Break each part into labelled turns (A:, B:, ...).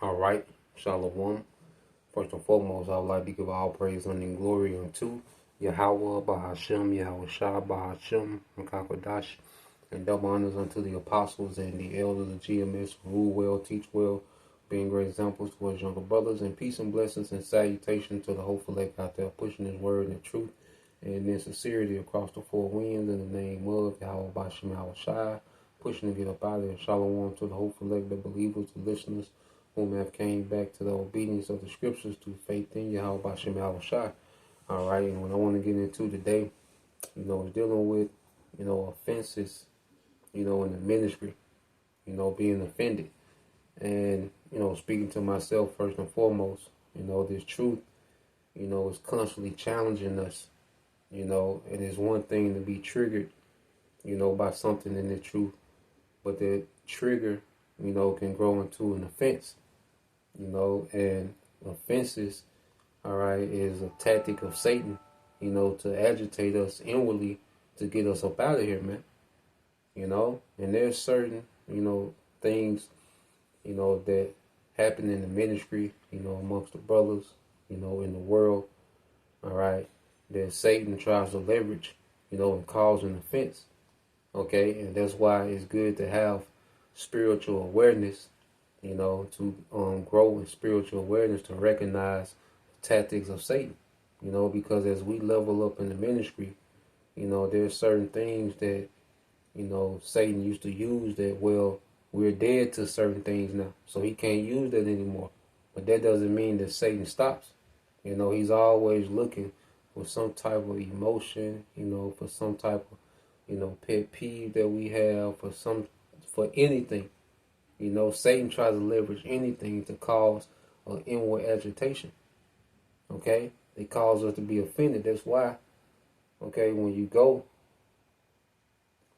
A: All right, Shalom. First and foremost, I would like to give all praise and glory unto Yahweh, Bahashem, Yahweh Shah, Bahashem, and Kakadash, and double honors unto the apostles and the elders of GMS who rule well, teach well, being great examples towards younger brothers, and peace and blessings and salutation to the hopeful elect out there pushing his word and truth and in sincerity across the four winds in the name of Yahweh, Bahashem, Yahweh Shah, pushing to get up out of there. Shalom to the hopeful elect, the believers, the listeners, whom have came back to the obedience of the scriptures through faith in Yahweh Bashem Yahweh Shai. All right, and what I want to get into today, is dealing with, offenses, in the ministry, being offended. And, speaking to myself first and foremost, this truth, is constantly challenging us. It is one thing to be triggered, by something in the truth, but that trigger, can grow into an offense. And offenses, all right, is a tactic of Satan, to agitate us inwardly to get us up out of here, man. And there's certain, things, that happen in the ministry, amongst the brothers, in the world, all right, that Satan tries to leverage, and cause an offense, okay? And that's why it's good to have spiritual awareness, to grow in spiritual awareness, to recognize the tactics of Satan, because as we level up in the ministry, there's certain things that, Satan used to use that, well, we're dead to certain things now, so he can't use that anymore. But that doesn't mean that Satan stops. He's always looking for some type of emotion, for some type of, pet peeve that we have, for anything. Satan tries to leverage anything to cause an inward agitation. Okay? It causes us to be offended. That's why, okay, when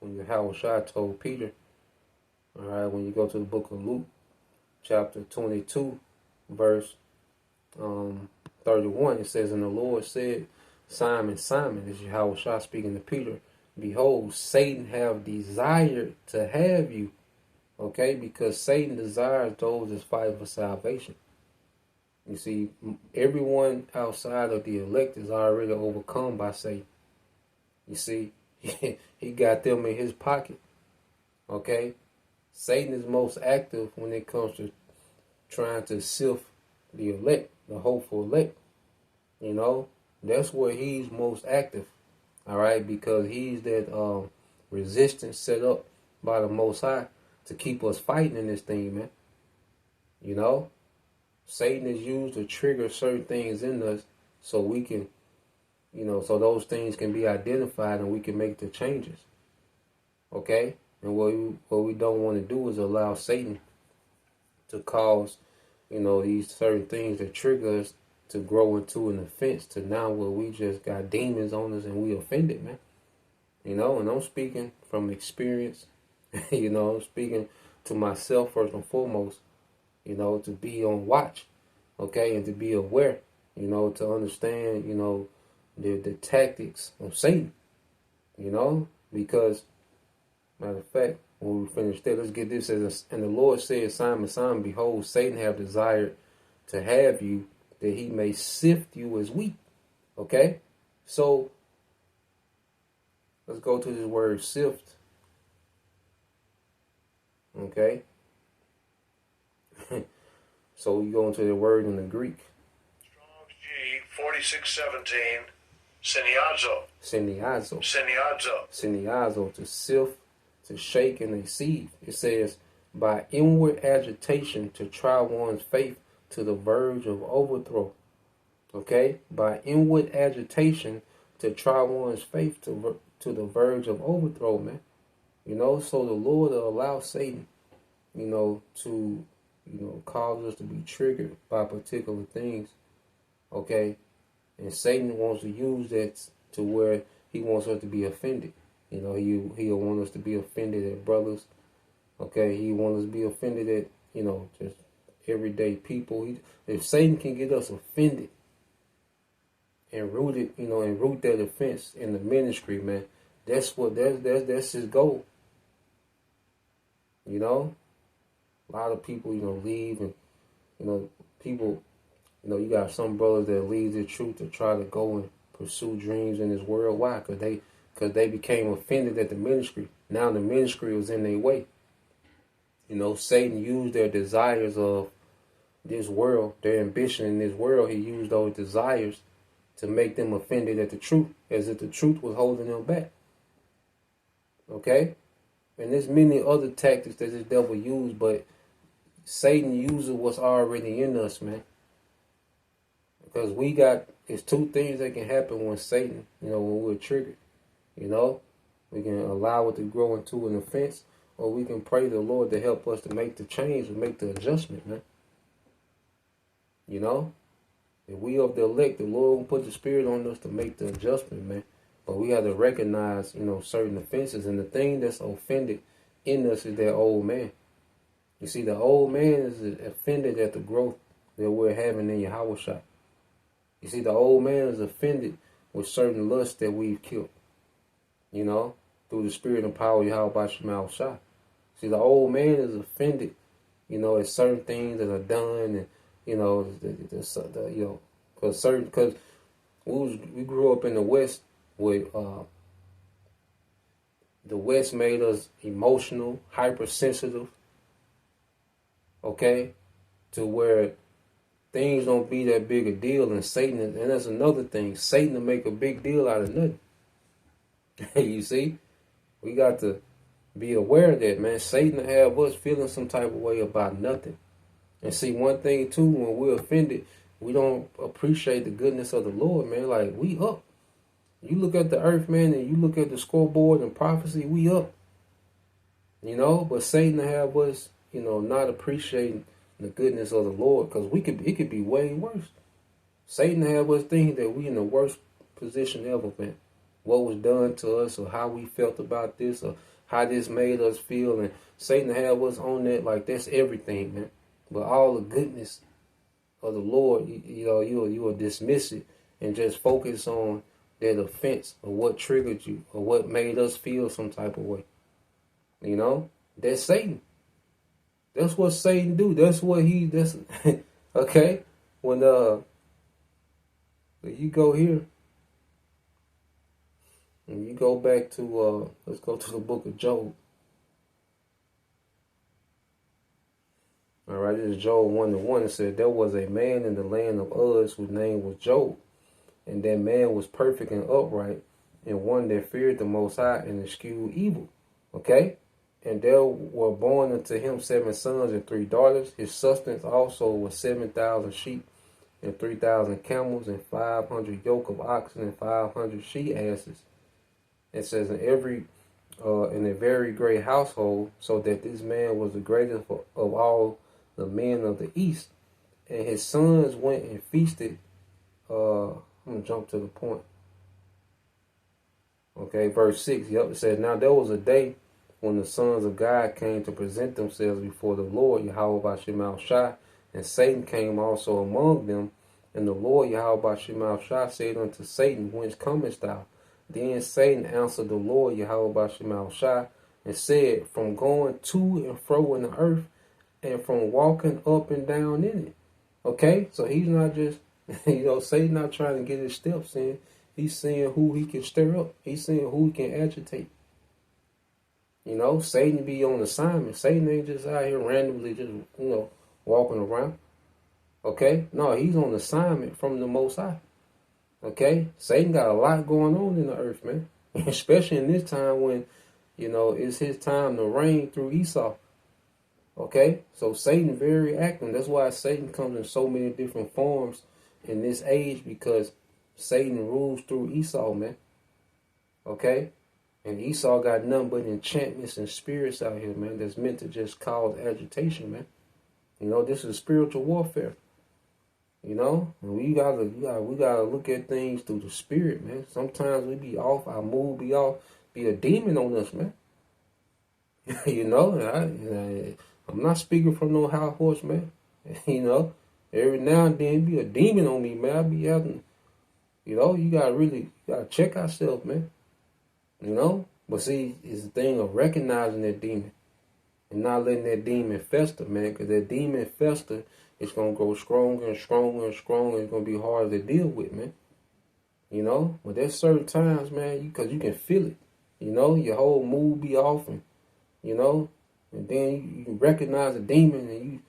A: Yahweh Shai told Peter, all right, when you go to the book of Luke, chapter 22, verse 31, it says, "And the Lord said, Simon, Simon," this is Yahweh Shai speaking to Peter, "Behold, Satan have desired to have you." Okay, because Satan desires those that fight for salvation. You see, everyone outside of the elect is already overcome by Satan. You see, he got them in his pocket. Okay, Satan is most active when it comes to trying to sift the elect, the hopeful elect. That's where he's most active. All right, because he's that resistance set up by the Most High to keep us fighting in this thing, man. Satan is used to trigger certain things in us so we can, so those things can be identified and we can make the changes. Okay? And what we don't want to do is allow Satan to cause, these certain things that trigger us to grow into an offense to now where we just got demons on us and we offended, man. And I'm speaking from experience. I'm speaking to myself first and foremost, to be on watch, okay, and to be aware, to understand, the tactics of Satan, because, matter of fact, when we finish that, let's get this as and the Lord said, "Simon, Simon, behold, Satan have desired to have you, that he may sift you as wheat." Okay, so let's go to this word sift. Okay. So you go into the word in the Greek.
B: Strong's G 4617, siniazo.
A: Siniazo.
B: Siniazo.
A: Siniazo, to sift, to shake, and to sieve. It says, by inward agitation to try one's faith to the verge of overthrow. Okay? By inward agitation to try one's faith to the verge of overthrow, man. So the Lord will allow Satan, to, cause us to be triggered by particular things, okay? And Satan wants to use that to where he wants us to be offended. He'll want us to be offended at brothers, okay? He wants us to be offended at, just everyday people. If Satan can get us offended and root it, and root that offense in the ministry, man, that's his goal. A lot of people, leave, and people, you got some brothers that leave the truth to try to go and pursue dreams in this world. Why? Because they became offended at the ministry. Now the ministry was in their way. Satan used their desires of this world, their ambition in this world. He used those desires to make them offended at the truth, as if the truth was holding them back. Okay? And there's many other tactics that this devil used, but Satan uses what's already in us, man. Because it's two things that can happen when Satan, when we're triggered. We can allow it to grow into an offense, or we can pray to the Lord to help us to make the change and make the adjustment, man. If we of the elect, the Lord will put the spirit on us to make the adjustment, man. But we have to recognize, certain offenses. And the thing that's offended in us is that old man. You see, the old man is offended at the growth that we're having in Yahushua. You see, the old man is offended with certain lusts that we've killed, through the spirit and power of Yahweh Shema Shah. See, the old man is offended, at certain things that are done, and because we grew up in the West with the West made us emotional, hypersensitive, okay, to where things don't be that big a deal, and and that's another thing. Satan will make a big deal out of nothing. You see, we got to be aware of that, man. Satan will have us feeling some type of way about nothing. And see, one thing too, when we're offended, we don't appreciate the goodness of the Lord, man. Like, we up. You look at the earth, man, and you look at the scoreboard and prophecy, we up. But Satan will have us, not appreciating the goodness of the Lord, because it could be way worse. Satan will have us thinking that we in the worst position ever, man. What was done to us, or how we felt about this, or how this made us feel, and Satan will have us on that like that's everything, man. But all the goodness of the Lord, you will dismiss it and just focus on that offense, or what triggered you, or what made us feel some type of way. That's Satan. That's what Satan do. That's okay. When you go here, and you go back to let's go to the book of Job. All right, this is Job 1:1. It said, there was a man in the land of Uz whose name was Job. And that man was perfect and upright, and one that feared the Most High and eschewed evil. Okay? And there were born unto him 7 sons and 3 daughters. His substance also was 7,000 sheep and 3,000 camels and 500 yoke of oxen and 500 she asses. It says in a very great household, so that this man was the greatest of all the men of the east. And his sons went and feasted. I'm going to jump to the point. Okay, verse 6. Yep, it says, now there was a day when the sons of God came to present themselves before the Lord, Yahweh Bashim Shai, and Satan came also among them. And the Lord, Yahweh Bashim Shai, said unto Satan, whence comest thou? Then Satan answered the Lord, Yahweh Bashim Shai, and said, from going to and fro in the earth, and from walking up and down in it. Okay, so he's not just, Satan not trying to get his steps in. He's seeing who he can stir up. He's seeing who he can agitate. Satan be on assignment. Satan ain't just out here randomly just, walking around. Okay? No, he's on assignment from the Most High. Okay? Satan got a lot going on in the earth, man. Especially in this time when, it's his time to reign through Esau. Okay? So Satan very active. That's why Satan comes in so many different forms in this age, because Satan rules through Esau, man. Okay? And Esau got nothing but enchantments and spirits out here, man, that's meant to just cause agitation, man. This is spiritual warfare. And we gotta look at things through the spirit, man. Sometimes we be off, our mood be off, be a demon on us, man. I'm not speaking from no high horse, man. Every now and then be a demon on me, man. I be having, you gotta check ourselves, man. But see, it's the thing of recognizing that demon. and not letting that demon fester, man, because that demon fester, it's going to grow stronger and stronger and stronger. It's going to be hard to deal with, man. You know, but there's certain times, man, because you can feel it. You know, your whole mood be off, and you know, and then you recognize a demon, and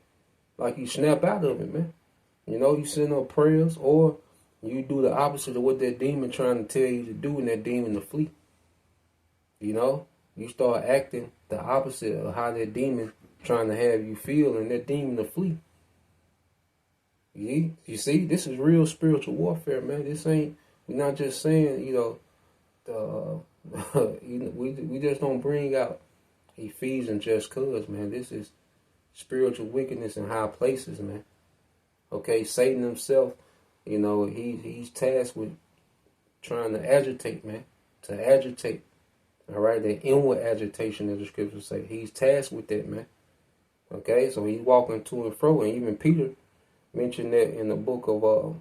A: you snap out of it, man. You know, you send up prayers, or you do the opposite of what that demon trying to tell you to do, and that demon to flee. You know, you start acting the opposite of how that demon trying to have you feel, and that demon to flee. You see, this is real spiritual warfare, man. This ain't, we're not just saying, you know, we just don't bring out Ephesians just cause, man. This is spiritual wickedness in high places, man. Okay, Satan himself, you know, he's tasked with trying to agitate, man. To agitate. All right, the inward agitation, as the scriptures say. He's tasked with that, man. Okay, so he's walking to and fro, and even Peter mentioned that in the book of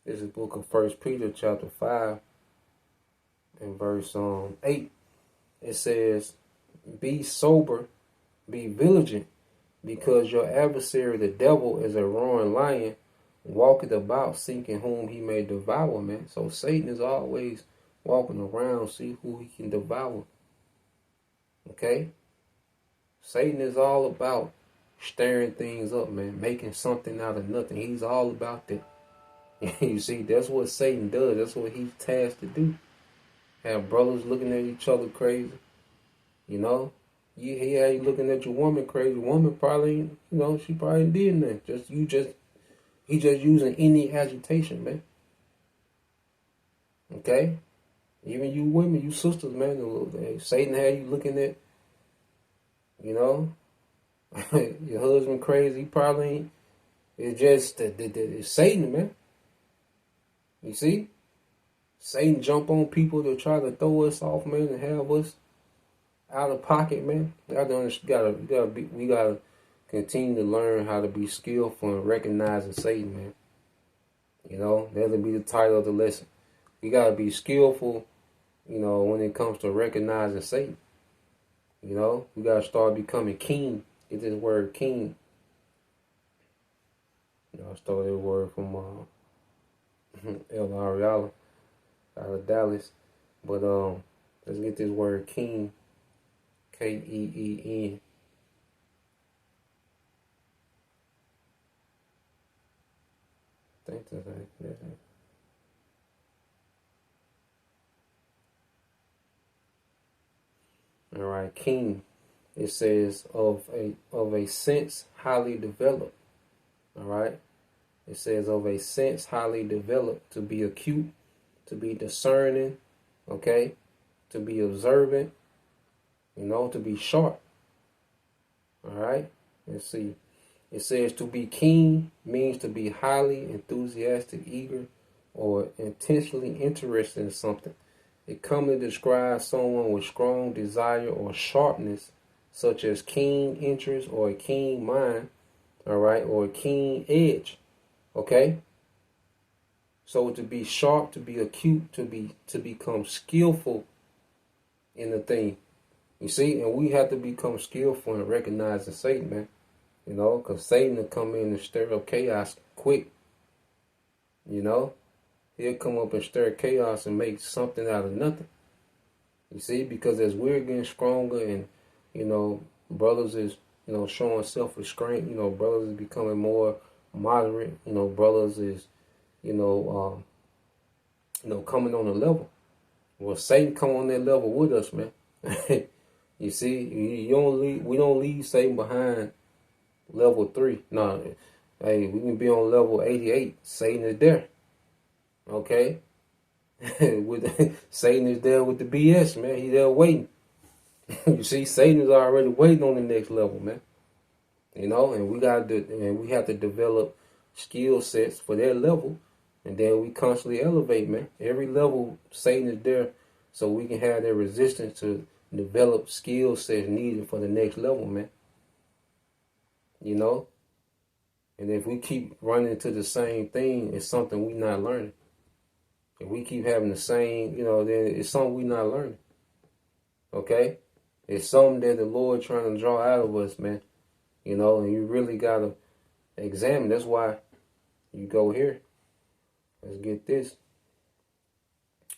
A: this is the book of 1 Peter chapter 5 and verse 8. It says, "Be sober, be vigilant, because your adversary the devil is a roaring lion, walketh about seeking whom he may devour," man. So Satan is always walking around, see who he can devour. Okay? Satan is all about stirring things up, man, making something out of nothing. He's all about that. You see, that's what Satan does. That's what he's tasked to do. Have brothers looking at each other crazy. You know? You hear you looking at your woman crazy. Woman probably, you know, she probably did nothing. He just using any agitation, man. Okay? Even you women, you sisters, man, Satan had you looking at, you know, your husband crazy. He probably ain't. It's just it's Satan, man. You see? Satan jump on people to try to throw us off, man, and have us out of pocket, man. We gotta continue to learn how to be skillful in recognizing Satan, man. You know, that'll be the title of the lesson. We gotta be skillful, you know, when it comes to recognizing Satan. You know, we gotta start becoming keen. Get this word keen. You know, I stole that word from El Ariala out of Dallas. But let's get this word keen. K-E-E-N. I think that's it. All right, keen. It says of a sense highly developed. All right. It says of a sense highly developed, to be acute, to be discerning, okay, to be observant, you know, to be sharp. All right. Let's see. It says to be keen means to be highly enthusiastic, eager, or intentionally interested in something. It commonly describes someone with strong desire or sharpness, such as keen interest or a keen mind, all right, or a keen edge, okay? So to be sharp, to be acute, to become skillful in the thing. You see, and we have to become skillful in recognizing Satan, man. You know, because Satan will come in and stir up chaos quick. You know, he'll come up and stir chaos and make something out of nothing. You see, because as we're getting stronger and, you know, brothers is, you know, showing self-restraint, you know, brothers is becoming more moderate, you know, brothers is, you know, coming on a level. Well, Satan come on that level with us, man. You see, we don't leave Satan behind level 3. No, hey, we can be on level 88. Satan is there. Okay? Satan is there with the BS, man. He's there waiting. You see, Satan is already waiting on the next level, man. You know, and we have to develop skill sets for their level, and then we constantly elevate, man. Every level, Satan is there, so we can have that resistance to develop skill sets needed for the next level, man. You know, and if we keep running into the same thing, it's something we're not learning. If we keep having the same, then it's something we're not learning. Okay? It's something that the Lord trying to draw out of us, man. And you really got to examine. That's why you go here. Let's get this.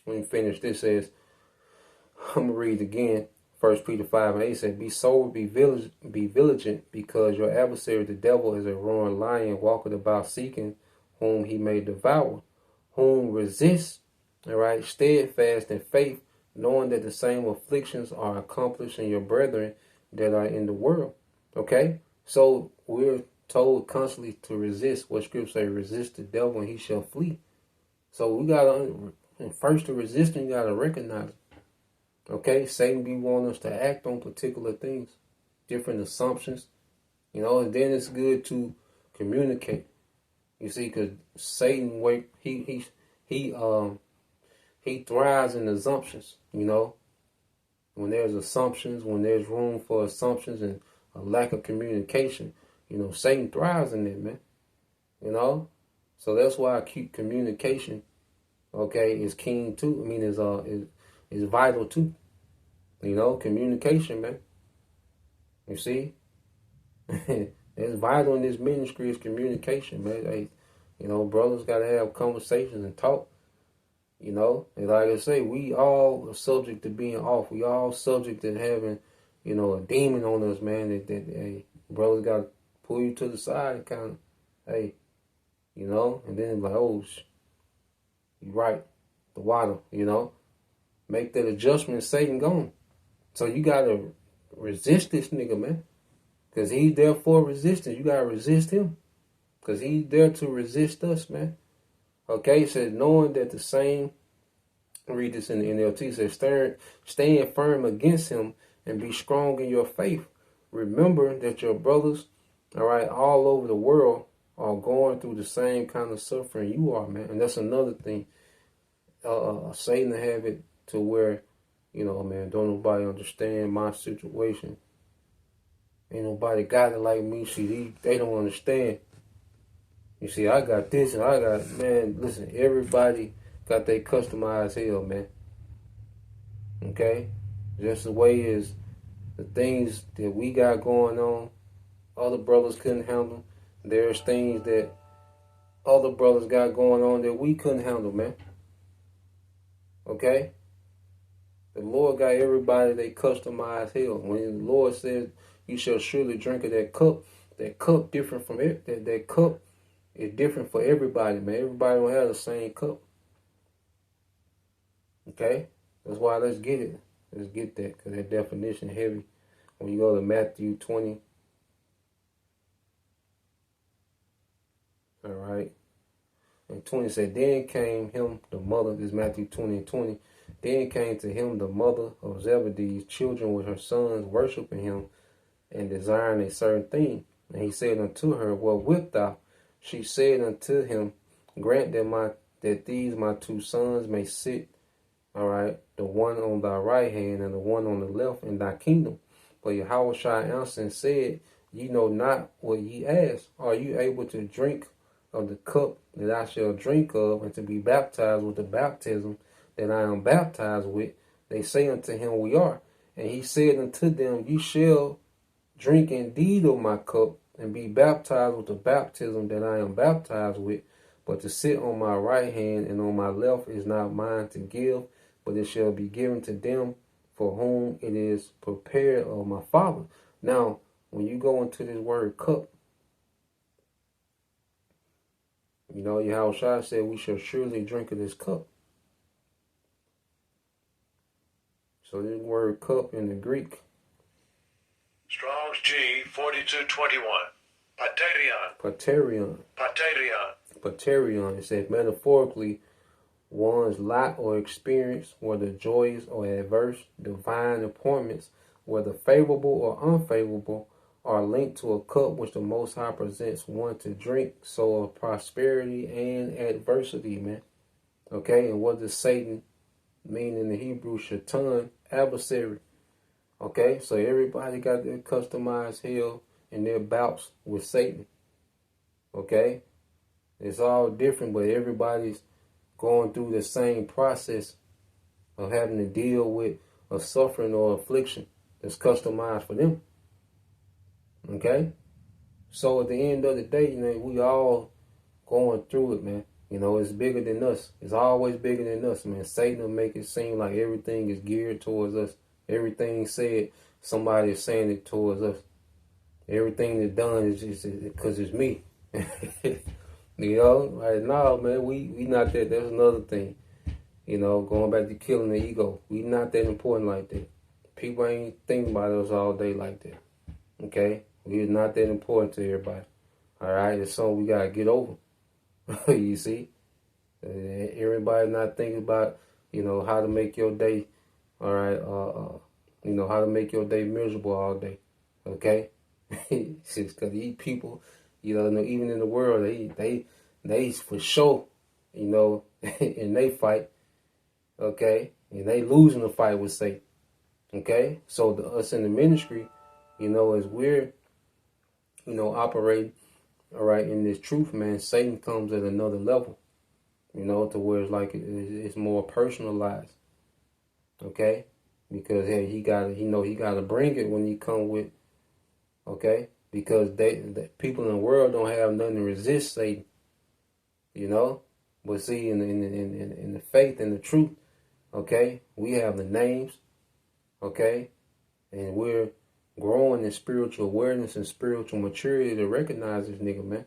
A: When you finish, this says, I'm going to read again. 1 Peter 5:8 said, Be sober, be vigilant, because your adversary, the devil, is a roaring lion, walking about seeking whom he may devour, whom resist, all right, steadfast in faith, knowing that the same afflictions are accomplished in your brethren that are in the world. Okay? So we're told constantly to resist. What scripture say? Resist the devil and he shall flee. So we got to, first to resist him, you got to recognize it. Okay? Satan be wanting us to act on particular things, different assumptions, and then it's good to communicate. You see, because Satan, he thrives in assumptions, When there's assumptions, when there's room for assumptions and a lack of communication, Satan thrives in that, man. So that's why I keep communication, okay, is keen too. I mean, is vital too. Communication, man. You see? It's vital in this ministry is communication, man. Brothers got to have conversations and talk. And like I say, we all are subject to being off. We all subject to having, a demon on us, man. That hey, brothers got to pull you to the side and kind of, hey, and then like, oh, you right, the water, make that adjustment. Satan gone. So you got to resist this nigga, man. Because he's there for resistance. You got to resist him. Because he's there to resist us, man. Okay, it says, knowing that the same, read this in the NLT, it says, stand firm against him and be strong in your faith. Remember that your brothers, all right, all over the world are going through the same kind of suffering you are, man. And that's another thing. Satan have it to where, man, don't nobody understand my situation. Ain't nobody got it like me. See, they don't understand. You see, I got this and I got, man, listen, everybody got their customized hell, man. Okay? Just the way is the things that we got going on, other brothers couldn't handle. There's things that other brothers got going on that we couldn't handle, man. Okay? The Lord got everybody they customized hell. When the Lord says, you shall surely drink of that cup different from it, that cup is different for everybody, man. Everybody don't have the same cup. Okay? That's why let's get it. Let's get that, because that definition heavy. When you go to Matthew 20. All right. And 20 said, then came him the mother, this is Matthew 20 and 20. Then came to him the mother of Zebedee's children with her sons, worshiping him and desiring a certain thing. And he said unto her, what wilt thou? She said unto him, grant that these my two sons may sit, all right, the one on thy right hand and the one on the left in thy kingdom. But Yahushua answered and said, ye know not what ye ask. Are you able to drink of the cup that I shall drink of, and to be baptized with the baptism that I am baptized with? They say unto him, we are. And he said unto them, ye shall drink indeed of my cup, and be baptized with the baptism that I am baptized with. But to sit on my right hand and on my left is not mine to give, but it shall be given to them for whom it is prepared of my Father. Now, when you go into this word cup, Yahushua said we shall surely drink of this cup. So this word cup in the Greek,
B: Strong's G 4221. Paterion.
A: Paterion. It says metaphorically, one's lot or experience, whether joyous or adverse, divine appointments, whether favorable or unfavorable, are linked to a cup which the Most High presents one to drink. So of prosperity and adversity, man. Okay, and what does Satan mean in the Hebrew? Shaitan, adversary. Okay, so everybody got their customized hell and their bouts with Satan. Okay, it's all different, but everybody's going through the same process of having to deal with a suffering or affliction that's customized for them. Okay? So at the end of the day, we all going through it, man. It's bigger than us. It's always bigger than us, man. Satan will make it seem like everything is geared towards us. Everything said, somebody is saying it towards us. Everything that's done is just because it's me. Like, no, man, we not that. That's another thing. Going back to killing the ego. We not that important like that. People ain't thinking about us all day like that. Okay? We're not that important to everybody. All right? It's something we got to get over. You see? Everybody not thinking about, how to make your day, all right? How to make your day miserable all day. Okay? Because these people, even in the world, they for sure, and they fight. Okay? And they losing the fight with Satan. Okay? So us in the ministry, as we're, operating, all right, in this truth, man, Satan comes at another level, to where it's like it's more personalized. Okay? Because hey, he gotta bring it when he come with, okay? Because the people in the world don't have nothing to resist Satan. But see, in the faith and the truth, okay, we have the names, okay, and we're growing in spiritual awareness and spiritual maturity to recognize this nigga, man.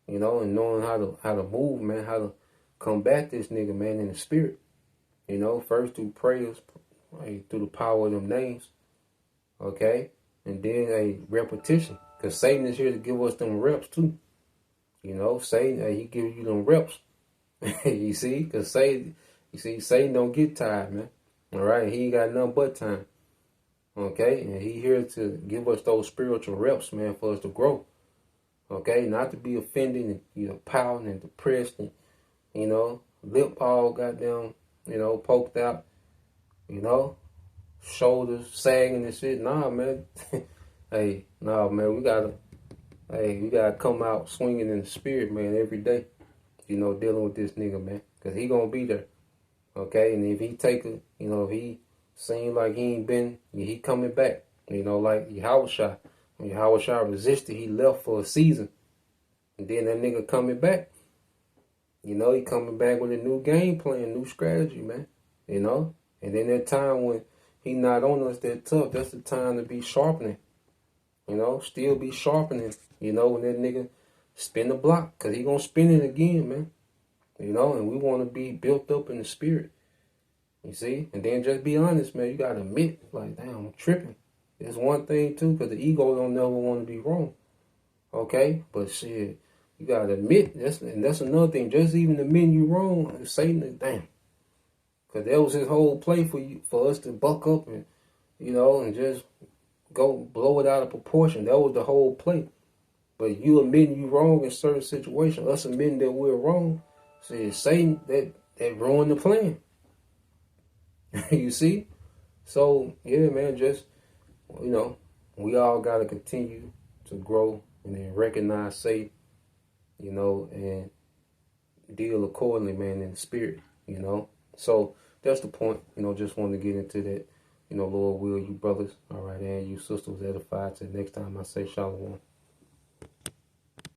A: And knowing how to move, man, how to combat this nigga, man, in the spirit. First through prayers, through the power of them names, okay, and then a repetition, because Satan is here to give us them reps too. Satan, he gives you them reps. You see, because Satan don't get tired, man. All right, he ain't got nothing but time. Okay, and he here to give us those spiritual reps, man, for us to grow. Okay, not to be offended and pouting and depressed and lip all goddamn poked out, shoulders sagging and shit. Nah, man. Hey, nah, man, we gotta come out swinging in the spirit, man, every day. Dealing with this nigga, man, because he gonna be there. Okay, and if he if he seems like he ain't been, he coming back. Like Yahushua. When Yahushua resisted, he left for a season. And then that nigga coming back. He coming back with a new game plan, new strategy, man. And then that time when he not on us that tough, that's the time to be sharpening. Still be sharpening, when that nigga spin the block. Because he gonna spin it again, man. And we want to be built up in the spirit. You see? And then just be honest, man. You got to admit, like, damn, I'm tripping. It's one thing, too, because the ego don't never want to be wrong. Okay? But shit, you got to admit, that's another thing. Just even admitting you wrong, Satan, damn. Because that was his whole play for us to buck up and, and just go blow it out of proportion. That was the whole play. But you admitting you wrong in certain situations, us admitting that we're wrong, see, Satan, that ruined the plan. You see? So, yeah, man, just, we all got to continue to grow and then recognize Satan, and deal accordingly, man, in the spirit, So, that's the point, just wanted to get into that, Lord will, you brothers, all right, and you sisters edified. Till next time I say shalom.